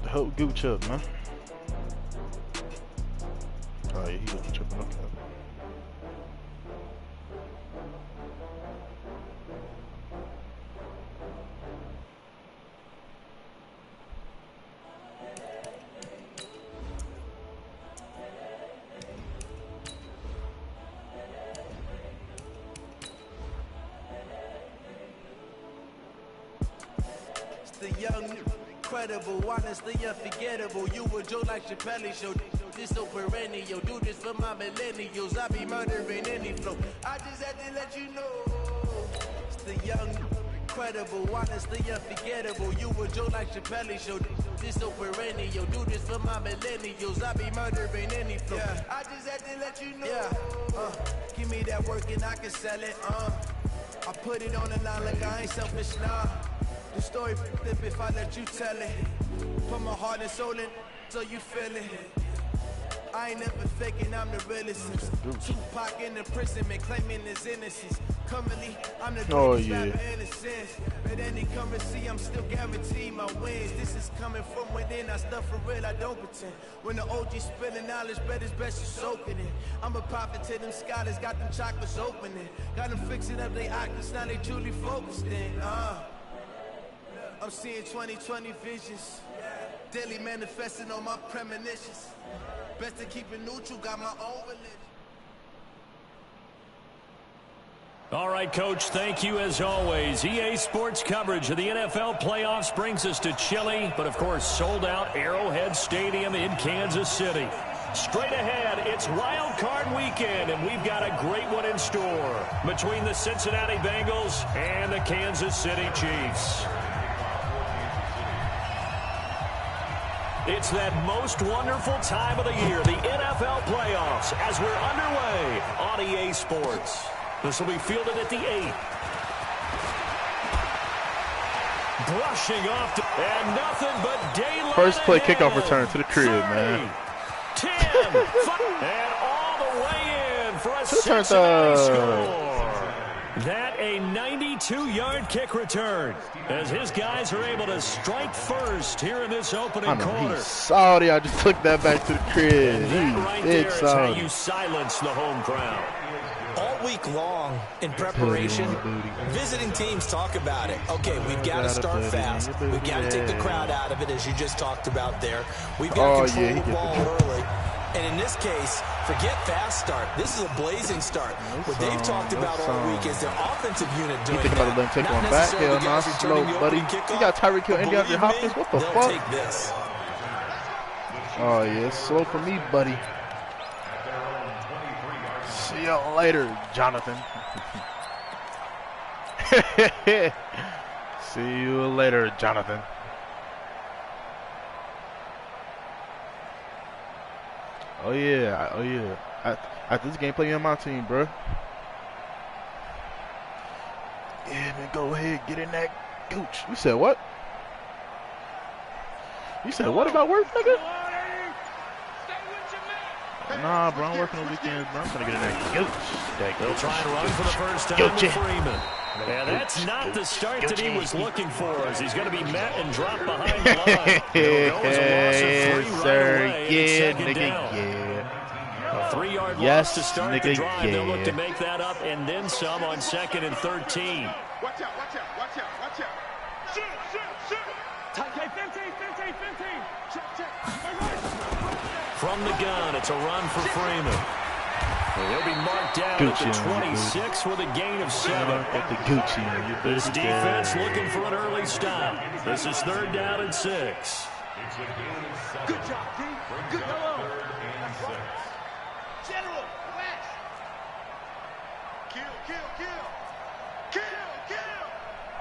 Help Gooch up, man. Oh yeah, he wasn't tripping. Okay. The young, incredible, honestly unforgettable. You a Joe like Chappelle show. This so perennial. Do this for my millennials. I be murdering any flow. I just had to let you know. It's the young, incredible, honestly unforgettable. You a Joe like Chappelle show. This so perennial. Do this for my millennials. I be murdering any flow. Yeah. I just had to let you know. Yeah. Give me that work and I can sell it. I put it on the line like I ain't selfish, nah. The story flip if I let you tell it. Put my heart and soul in so you feel it. I ain't never faking, I'm the realest. Tupac in the prison, man, claiming his innocence. Currently, I'm the greatest rapper in a sense. But any currency, I'm still guaranteed my wins. This is coming from within, I stuff for real, I don't pretend. When the OG spilling knowledge, bet it's best you soaking it. I'm a prophet to them scholars, got them chakras opening. Got them fixing up they octaves, now they truly focused in. I'm seeing 2020 visions. Daily manifesting on my premonitions. Best to keep it neutral, got my own religion. All right, Coach, thank you as always. EA Sports coverage of the NFL playoffs brings us to chilly, but of course sold out Arrowhead Stadium in Kansas City. Straight ahead, it's Wild Card Weekend, and we've got a great one in store between the Cincinnati Bengals and the Kansas City Chiefs. It's that most wonderful time of the year, the NFL playoffs, as we're underway on EA Sports. This will be fielded at the 8. Brushing off, and nothing but daylight. First play kickoff return to the crib, 30, man. 10, 5, and all the way in for a Cincinnati score. That a 92-yard kick return, as his guys are able to strike first here in this opening quarter. He's salty. I just took that back to the crib. And that right there is how you silence the home crowd. All week long in preparation, visiting teams talk about it. Okay, we've got to start fast. We've got to take the crowd out of it, as you just talked about there. We've got to control the ball early. And in this case, forget fast start. This is a blazing start. What they've talked about all week is their offensive unit doing that. You think about letting take one back? Hell no, slow, buddy. You got Tyreek Hill and DeAndre Hopkins? What the fuck? Take this. Oh, yeah, it's slow for me, buddy. See you later, Jonathan. See you later, Jonathan. Oh yeah, oh yeah. After this game, play me on my team, bro. Yeah, man, go ahead, get in that gooch. You said what? You said what about work, nigga? Nah, bro, I'm working on weekends, bro. I'm gonna get in that gooch. They'll try and run for the first time with Freeman. And that's not the start that he was looking for, as he's going to be met and dropped behind the line. It'll go as a loss of 3 right away. Yeah, nigga, yeah. A 3-yard loss to start the drive. They'll look to make that up and then some on 2nd and 13. Watch out, watch out, watch out, watch out. Shoot, shoot, shoot. Okay, 15. Check. From the gun, it's a run for Freeman. He'll be marked down at the 26 with a gain of 7. This defense looking for an early stop. This is 3rd down and 6. Good job, D. Good job. General, relax. Kill.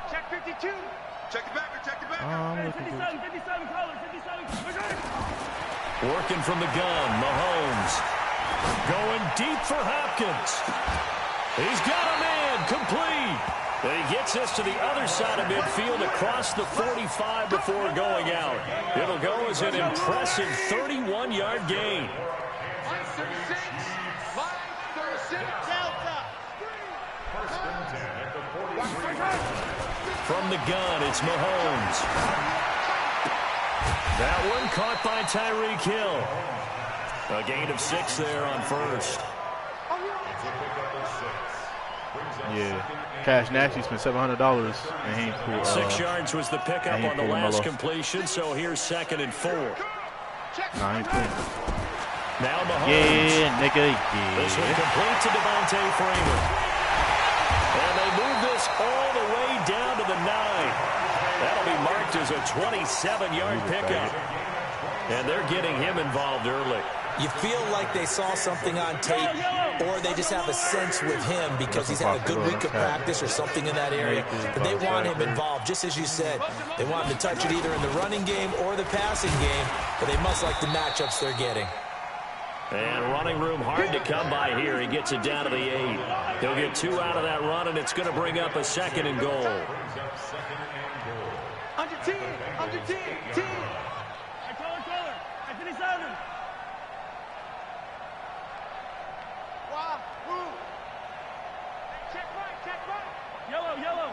Check 52. Check the backer. 57, caller, 57. Working from the gun, Mahomes. Going deep for Hopkins. He's got a man, complete. He gets us to the other side of midfield across the 45 before going out. It'll go as an impressive 31-yard gain. 536. From the gun, it's Mahomes. That one caught by Tyreek Hill. A gain of 6 there on first. Yeah. Cash Nasty spent $700 and he ain't pulled. 6 yards was the pickup on the last completion, so here's 2nd and 4. Nah, he ain't playing. Now Mahomes. Yeah, nigga, yeah. This one complete to Devontae Freeman. And they move this all the way down to the 9. That'll be marked as a 27-yard pickup. And they're getting him involved early. You feel like they saw something on tape, or they just have a sense with him because he's had a good week of practice or something in that area. But they want him involved, just as you said. They want him to touch it either in the running game or the passing game, but they must like the matchups they're getting. And running room hard to come by here. He gets it down to the 8. He'll get 2 out of that run, and it's going to bring up a 2nd and goal. Under 10, under 10, 10. Color. I finish 7. Wow, move. Check right. Yellow.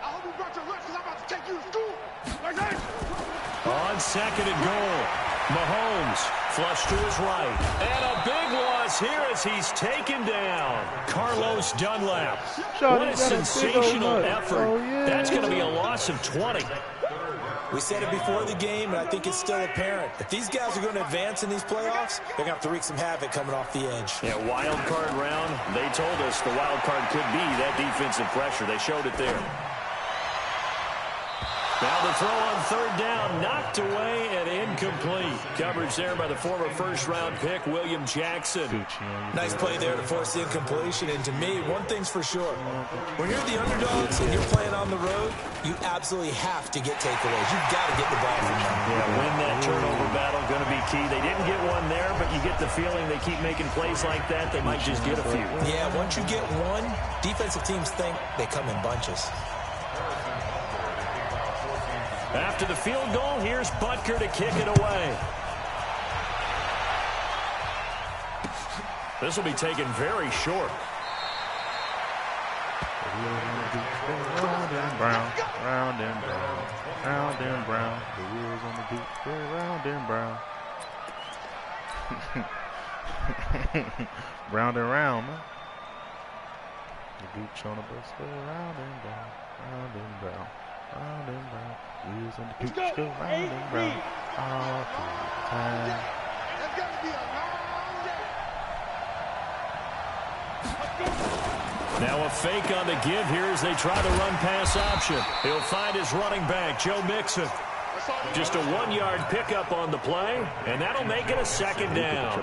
I hope you brought your lunch because I'm about to take you to school. Like that. On 2nd and goal, Mahomes flush to his right. And a big loss here as he's taken down. Carlos Dunlap. What a sensational effort. Oh, yeah. That's going to be a loss of 20. We said it before the game, and I think it's still apparent. If these guys are going to advance in these playoffs, they're going to have to wreak some havoc coming off the edge. Yeah, wild card round. They told us the wild card could be that defensive pressure. They showed it there. Now the throw on 3rd down, knocked away and incomplete. Coverage there by the former first-round pick, William Jackson. Nice play there to force the incompletion. And to me, one thing's for sure. When you're the underdogs and you're playing on the road, you absolutely have to get takeaways. You've got to get the ball from them. Yeah, win that turnover battle, going to be key. They didn't get one there, but you get the feeling they keep making plays like that, they might just get a few. Yeah, once you get one, defensive teams think they come in bunches. After the field goal, here's Butker to kick it away. This will be taken very short. Round and brown, round and brown, round and brown. The wheels on the boot go round and brown. Round and round, man. The boots on the bus go round and brown, round and brown, round and brown. Wheels on the boots go round and brown all the time. That's got to be a long day. Now a fake on the give here as they try the run-pass option. He'll find his running back, Joe Mixon. Just a 1-yard pickup on the play, and that'll make it a 2nd down.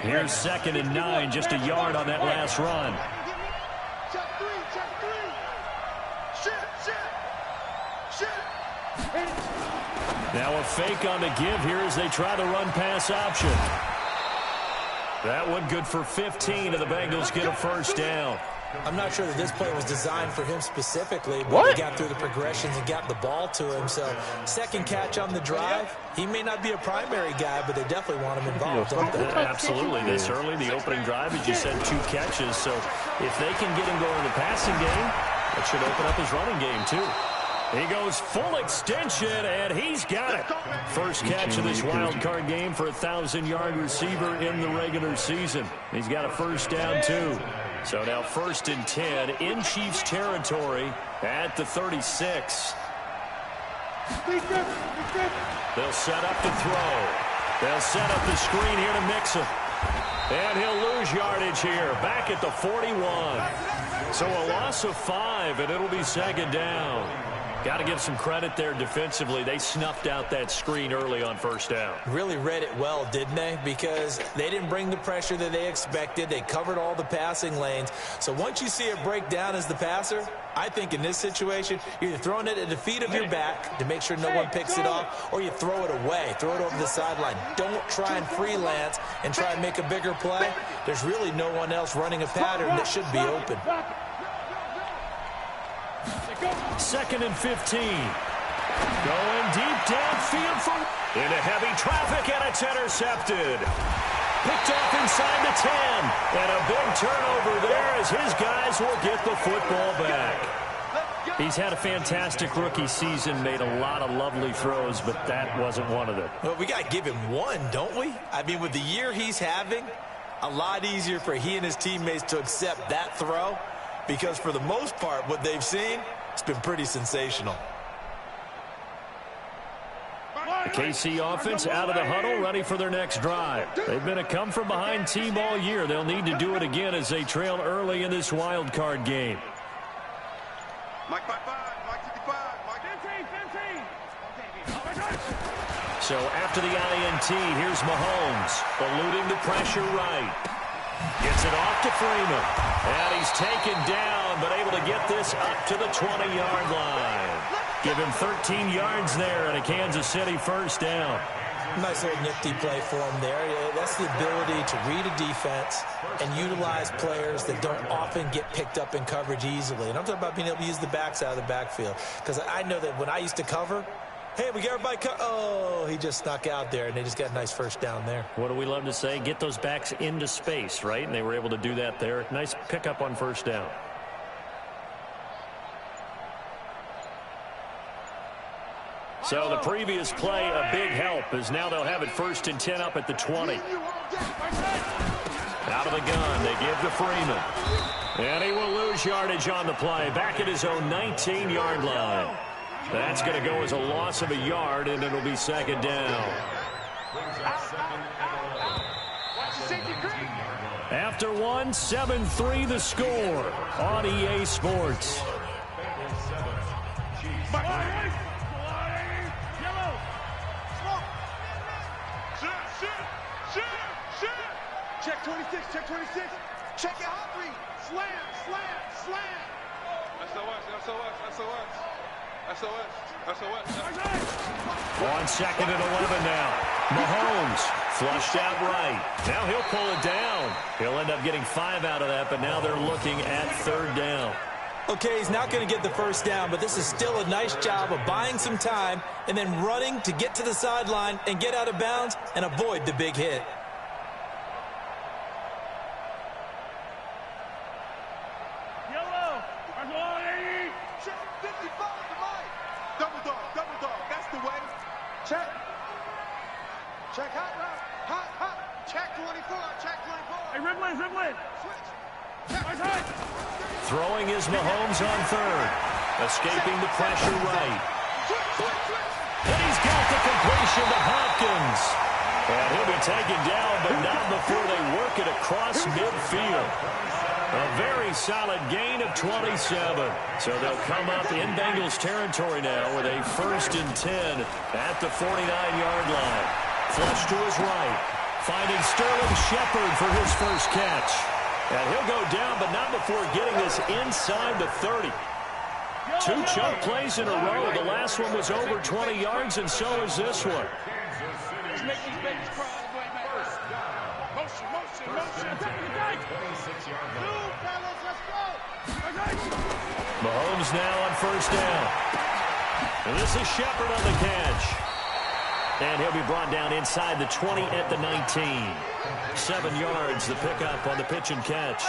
Here's 2nd and 9, just a yard on that last run. Check 3. Shit. Now a fake on the give here as they try the run-pass option. That one good for 15, and the Bengals get a 1st down. I'm not sure that this play was designed for him specifically, but he got through the progressions and got the ball to him. So, 2nd catch on the drive. He may not be a primary guy, but they definitely want him involved, don't they? Absolutely. This early, the opening drive, as you said, 2 catches. So, if they can get him going in the passing game, that should open up his running game, too. He goes full extension, and he's got it. First catch of this wild card game for a 1,000-yard receiver in the regular season. He's got a 1st down, too. So now 1st and 10 in Chiefs territory at the 36. They'll set up the throw. They'll set up the screen here to Mixon. And he'll lose yardage here, back at the 41. So a loss of 5, and it'll be 2nd down. Got to give some credit there defensively. They snuffed out that screen early on 1st down. Really read it well, didn't they? Because they didn't bring the pressure that they expected. They covered all the passing lanes. So once you see it break down as the passer, I think in this situation, you're either throwing it at the feet of your back to make sure no one picks it off, or you throw it away, throw it over the sideline. Don't try and freelance and try and make a bigger play. There's really no one else running a pattern that should be open. 2nd and 15. Going deep downfield into heavy traffic, and it's intercepted. Picked off inside the 10. And a big turnover there as his guys will get the football back. He's had a fantastic rookie season, made a lot of lovely throws, but that wasn't one of them. Well, we got to give him one, don't we? I mean, with the year he's having, a lot easier for he and his teammates to accept that throw, because for the most part, what they've seen, it's been pretty sensational. The KC offense out of the huddle, ready for their next drive. They've been a come-from-behind team all year. They'll need to do it again as they trail early in this wild card game. Mike 55, Mike 55, Mike 15. So after the INT, here's Mahomes, eluding the pressure right. Gets it off to Freeman. And he's taken down, but able to get this up to the 20-yard line. Give him 13 yards there and a Kansas City first down. Nice little nifty play for him there. That's the ability to read a defense and utilize players that don't often get picked up in coverage easily. And I'm talking about being able to use the backs out of the backfield. Because I know that when I used to cover, hey, we got everybody oh, he just snuck out there, and they just got a nice first down there. What do we love to say? Get those backs into space, right? And they were able to do that there. Nice pickup on first down. So the previous play, a big help, as now they'll have it 1st and 10 up at the 20. Out of the gun, they give to Freeman. And he will lose yardage on the play, back at his own 19-yard line. That's going to go as a loss of a yard, and it'll be second down. After one, 7-3 the score on EA Sports. Check 26, check 26. Check your hot read. Slam, slam, slam. SOS, SOS, SOS. SOS, SOS. On 2nd and 11 now. Mahomes flushed out right. Now he'll pull it down. He'll end up getting 5 out of that, but now they're looking at 3rd down. Okay, he's not going to get the first down, but this is still a nice job of buying some time and then running to get to the sideline and get out of bounds and avoid the big hit. Check hot route. Hot, hot. Check 24. Check 24. Hey, Ridley. Switch. Check. Throwing is Mahomes on 3rd. Escaping the pressure right. And he's got the completion to Hopkins. And he'll be taken down, but not before they work it across midfield. A very solid gain of 27. So they'll come up in Bengals territory now with a 1st and 10 at the 49-yard line. Flush to his right. Finding Sterling Shepard for his first catch. And he'll go down, but not before getting this inside the 30. 2 chunk plays in a row. The last one was over 20 yards, and so is this one. Let's make these babies cry. Motion. Fellas, let's go. Mahomes now on 1st down. And this is Shepard on the catch. And he'll be brought down inside the 20 at the 19. 7 yards, the pickup on the pitch and catch.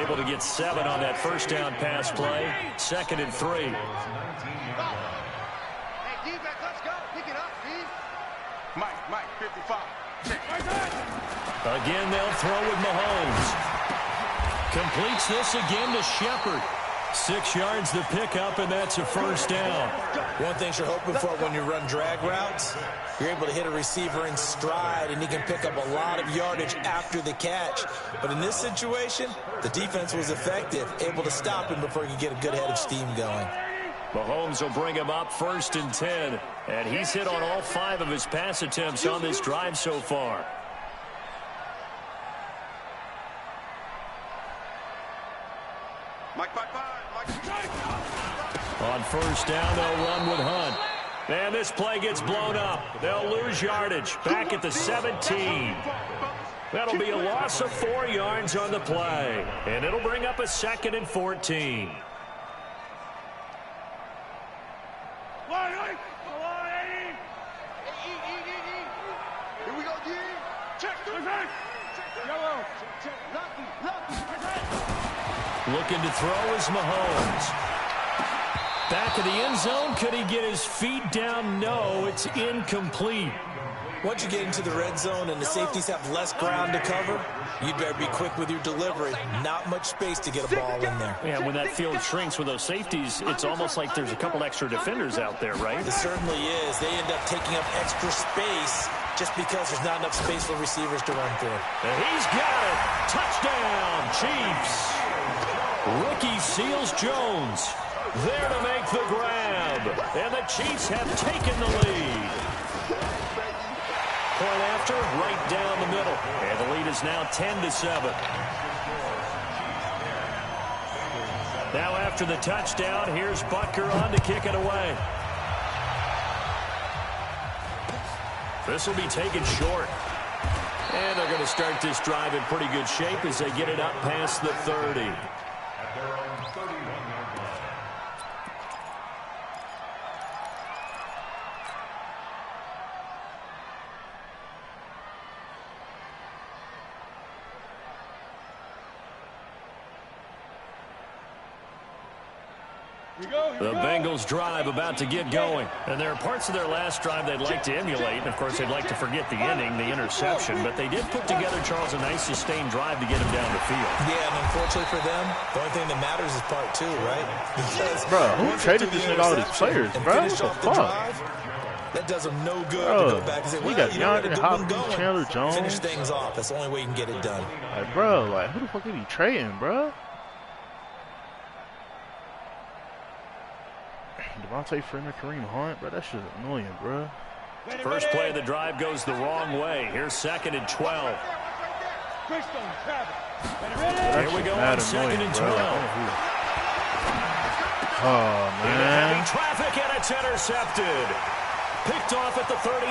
Able to get 7 on that first down pass play. 2nd and 3. Hey, D-back, let's go. Pick it up, D. Mike, 55. Check. Again, they'll throw with Mahomes. Completes this again to Shepard. 6 yards the pickup, and that's a first down. One thing you're hoping for when you run drag routes, you're able to hit a receiver in stride, and he can pick up a lot of yardage after the catch. But in this situation, the defense was effective, able to stop him before he could get a good head of steam going. Mahomes will bring him up 1st and 10, and he's hit on all 5 of his pass attempts on this drive so far. Mike 55. On 1st down, they'll run with Hunt. And this play gets blown up. They'll lose yardage back at the 17. That'll be a loss of 4 yards on the play. And it'll bring up a 2nd and 14. Here we go, D. Check. Yellow. Check. Looking to throw is Mahomes. Back of the end zone. Could he get his feet down? No, it's incomplete. Once you get into the red zone and the safeties have less ground to cover, you better be quick with your delivery. Not much space to get a ball in there. Yeah, when that field shrinks with those safeties, it's almost like there's a couple extra defenders out there, right? It certainly is. They end up taking up extra space just because there's not enough space for receivers to run through. And he's got it. Touchdown, Chiefs. Rookie Seals-Jones there to make the grab. And the Chiefs have taken the lead. Point after, right down the middle. And the lead is now 10-7. Now after the touchdown, here's Butker on to kick it away. This will be taken short. And they're going to start this drive in pretty good shape as they get it up past the 30. The Bengals drive about to get going. And there are parts of their last drive they'd like to emulate. And, of course, they'd like to forget the ending, the interception. But they did put together, Charles, a nice sustained drive to get him down the field. Yeah, and unfortunately for them, the only thing that matters is part two, right? Because bro, who traded this nigga all these players, bro? What the fuck? That does them no good to go back and say, well, got you know, DeAndre Hopkins, Chandler Jones. Finish things off. That's the only way you can get it done. Like, bro, like, who the fuck is he trading, bro? Devontae Freeman, Kareem Hunt, bro, that's just annoying, bro. First play of the drive goes the wrong way. Here's 2nd and 12. Here we go on 2nd and 12. Oh, man. Heavy traffic, and it's intercepted. Picked off at the 38.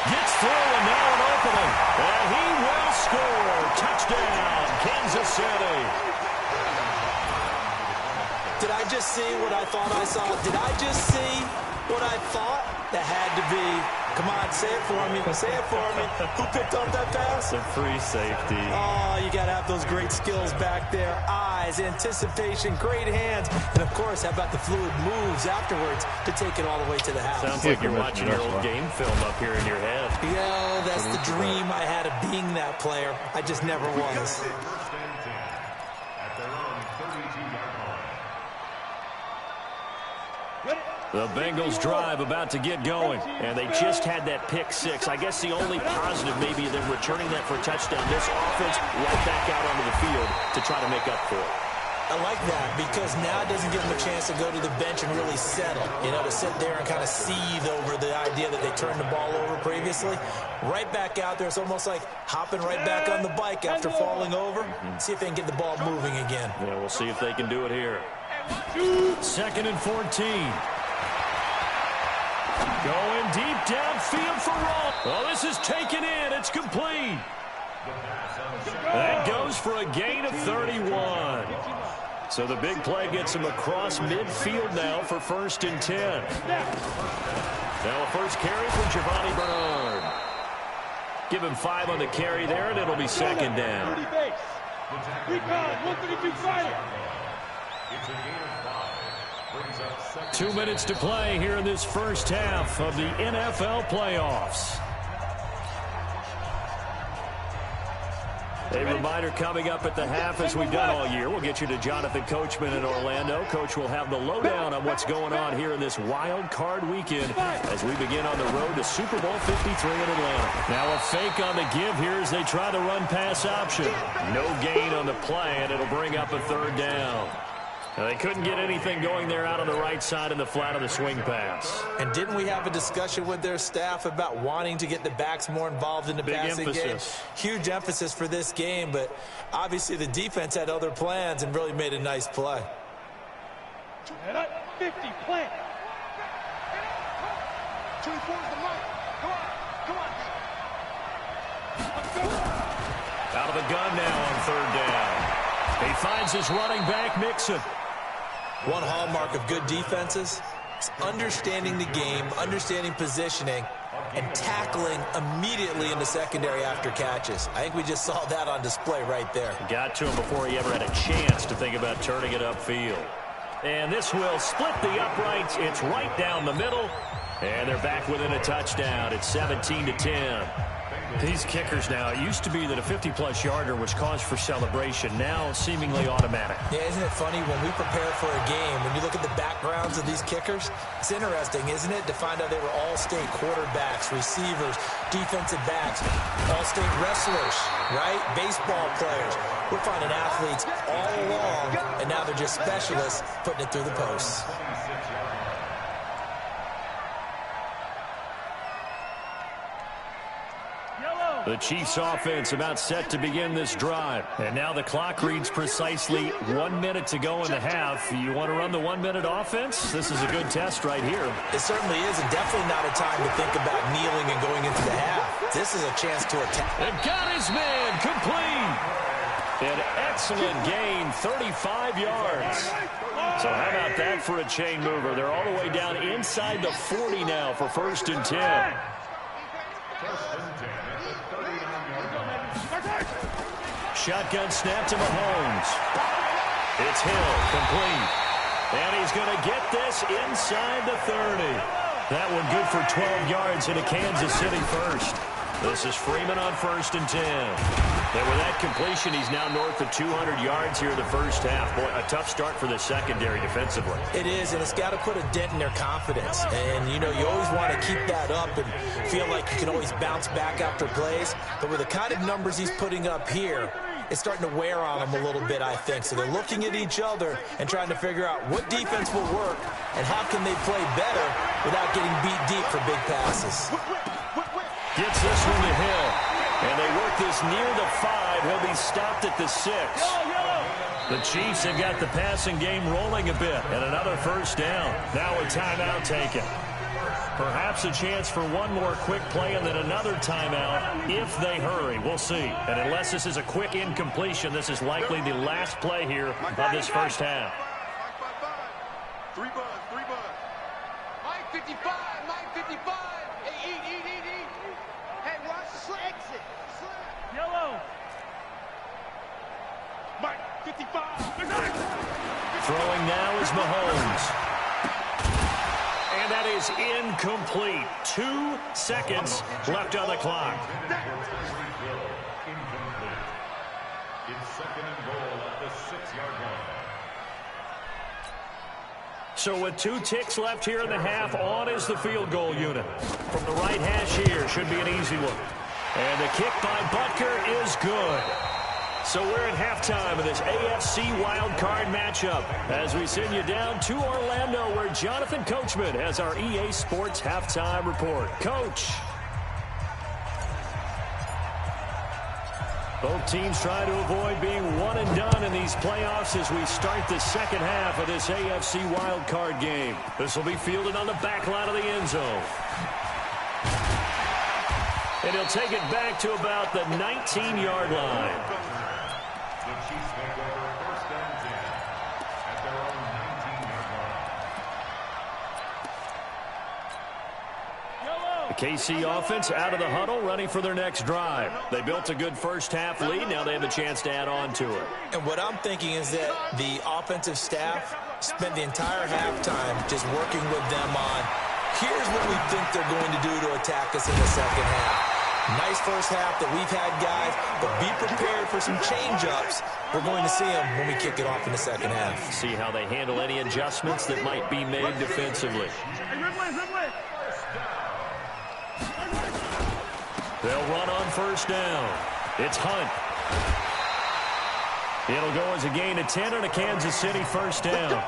Gets through, and now an opening. And he will score. Touchdown, Kansas City. Did I just see what I thought I saw? Did I just see what I thought? That had to be. Come on, say it for me. Say it for me. Who picked up that pass? The free safety. Oh, you got to have those great skills back there. Eyes, anticipation, great hands. And, of course, how about the fluid moves afterwards to take it all the way to the house? Sounds like you're watching your old game film up here in your head. Yeah, that's the dream I had of being that player. I just never was. The Bengals drive about to get going, and they just had that pick six. I guess the only positive maybe them returning that for a touchdown. This offense right back out onto the field to try to make up for it. I like that because now it doesn't give them a chance to go to the bench and really settle. You know, to sit there and kind of seethe over the idea that they turned the ball over previously. Right back out there. It's almost like hopping right back on the bike after falling over. See if they can get the ball moving again. Yeah, we'll see if they can do it here. 2nd and 14. Going deep downfield for Roll. Oh, this is taken in. It's complete. That goes for a gain of 31. So the big play gets him across midfield now for 1st and 10. Now a first carry from Giovanni Bernard. Give him 5 on the carry there, and it'll be 2nd down. 2 minutes to play here in this first half of the NFL playoffs. A reminder coming up at the half, as we've done all year. We'll get you to Jonathan Coachman in Orlando. Coach will have the lowdown on what's going on here in this wild card weekend as we begin on the road to Super Bowl 53 in Atlanta. Now a fake on the give here as they try the run-pass option. No gain on the play, and it'll bring up a 3rd down. Now, they couldn't get anything going there out on the right side in the flat of the swing pass. And didn't we have a discussion with their staff about wanting to get the backs more involved in the passing game? Huge emphasis for this game, but obviously the defense had other plans and really made a nice play. 50, play. 24 is the light. Come on. Out of the gun now on 3rd down. He finds his running back, Mixon. One hallmark of good defenses is understanding the game, understanding positioning, and tackling immediately in the secondary after catches. I think we just saw that on display right there. Got to him before he ever had a chance to think about turning it upfield. And this will split the uprights. It's right down the middle. And they're back within a touchdown. It's 17-10. These kickers now, it used to be that a 50-plus yarder was cause for celebration. Now seemingly automatic. Yeah, isn't it funny when we prepare for a game, when you look at the backgrounds of these kickers, it's interesting, isn't it, to find out they were all-state quarterbacks, receivers, defensive backs, all-state wrestlers, right? Baseball players. We're finding athletes all along, and now they're just specialists putting it through the posts. The Chiefs offense about set to begin this drive. And now the clock reads precisely 1 minute to go in the half. You want to run the 1 minute offense? This is a good test right here. It certainly is, and definitely not a time to think about kneeling and going into the half. This is a chance to attack. And got his man complete. An excellent gain, 35 yards. So how about that for a chain mover? They're all the way down inside the 40 now for 1st and 10. Shotgun snap to Mahomes. It's Hill, complete. And he's going to get this inside the 30. That one good for 12 yards into Kansas City first. This is Freeman on 1st and 10. And with that completion, he's now north of 200 yards here in the first half. Boy, a tough start for the secondary defensively. It is, and it's got to put a dent in their confidence. And, you know, you always want to keep that up and feel like you can always bounce back after plays. But with the kind of numbers he's putting up here, it's starting to wear on them a little bit, I think. So they're looking at each other and trying to figure out what defense will work and how can they play better without getting beat deep for big passes. Gets this one to Hill. And they work this near the 5. He'll be stopped at the 6. The Chiefs have got the passing game rolling a bit. And another first down. Now a timeout taken. Perhaps a chance for one more quick play and then another timeout if they hurry. We'll see. And unless this is a quick incompletion, this is likely the last play here of this first half. 3 buds. Mike 55, Mike 55. Hey, eat. Hey, watch the exit. Yellow. Mike 55. Throwing now is Mahomes. And that is incomplete. 2 seconds left on the clock. It's 2nd and goal at the 6-yard line. So with 2 ticks left here in the half, on is the field goal unit. From the right hash here, should be an easy one. And the kick by Butker is good. So we're at halftime of this AFC wildcard matchup as we send you down to Orlando where Jonathan Coachman has our EA Sports halftime report. Coach. Both teams try to avoid being one and done in these playoffs as we start the second half of this AFC wildcard game. This will be fielded on the back line of the end zone. And he'll take it back to about the 19-yard line. The Chiefs make over 1st and 10 at their own 19-yard line. The KC offense out of the huddle, ready for their next drive. They built a good first half lead. Now they have a chance to add on to it. And what I'm thinking is that the offensive staff spent the entire halftime just working with them on, here's what we think they're going to do to attack us in the second half. Nice first half that we've had, guys, but be prepared for some change-ups. We're going to see them when we kick it off in the second half. See how they handle any adjustments that might be made defensively. They'll run on first down. It's Hunt. It'll go as a gain of 10 on a Kansas City first down.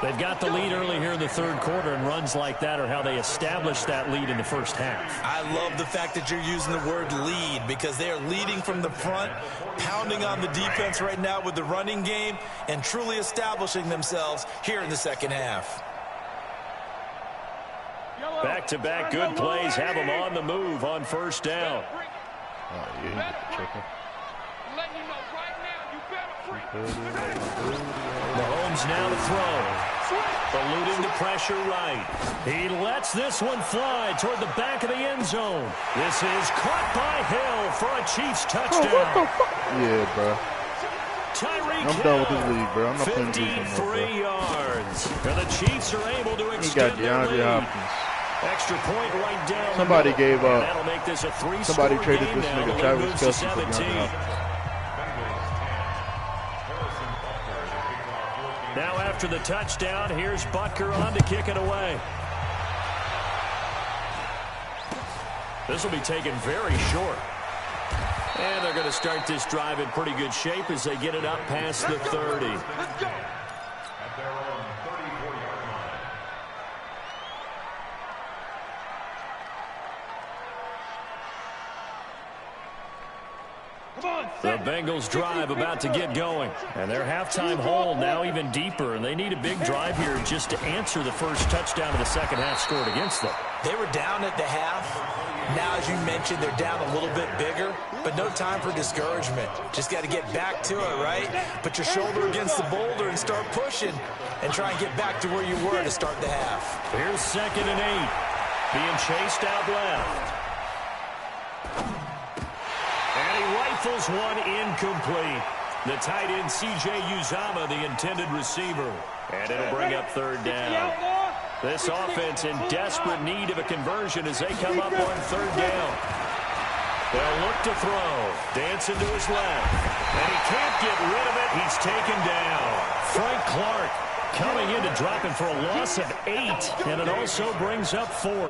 They've got the lead early here in the third quarter, and runs like that are how they establish that lead in the first half. I love the fact that you're using the word lead because they are leading from the front, pounding on the defense right now with the running game, and truly establishing themselves here in the second half. Back-to-back good plays have them on the move on first down. Oh, yeah, chicken. Mahomes now to throw. Eluding the pressure right. He lets this one fly toward the back of the end zone. This is caught by Hill for a Chiefs touchdown. Yeah, bro. Tyreek I'm done with this league, bro. I'm not playing this league no more, 53 yards. And the Chiefs are able to He got extend their DeAndre lead. Hopkins. Extra point right down. Somebody gave up. That'll make this a 3-score Somebody traded game this now. nigga The Travis lead moves to Kelce for 17. DeAndre Hopkins. Now after the touchdown, here's Butker on to kick it away. This will be taken very short. And they're going to start this drive in pretty good shape as they get it up past the 30. At their own 34-yard line. The Bengals drive about to get going. And their halftime hole now even deeper. And they need a big drive here just to answer the first touchdown of the second half scored against them. They were down at the half. Now, as you mentioned, they're down a little bit bigger, but no time for discouragement. Just got to get back to it, right? Put your shoulder against the boulder and start pushing and try and get back to where you were to start the half. Here's 2nd and 8. Being chased out left. And he rifles one incomplete. The tight end, C.J. Uzomah, the intended receiver. And it'll bring up 3rd down. This offense in desperate need of a conversion as they come up on 3rd down. They'll look to throw. Dancing to his left. And he can't get rid of it. He's taken down. Frank Clark coming in to drop him for a loss of 8. And it also brings up 4.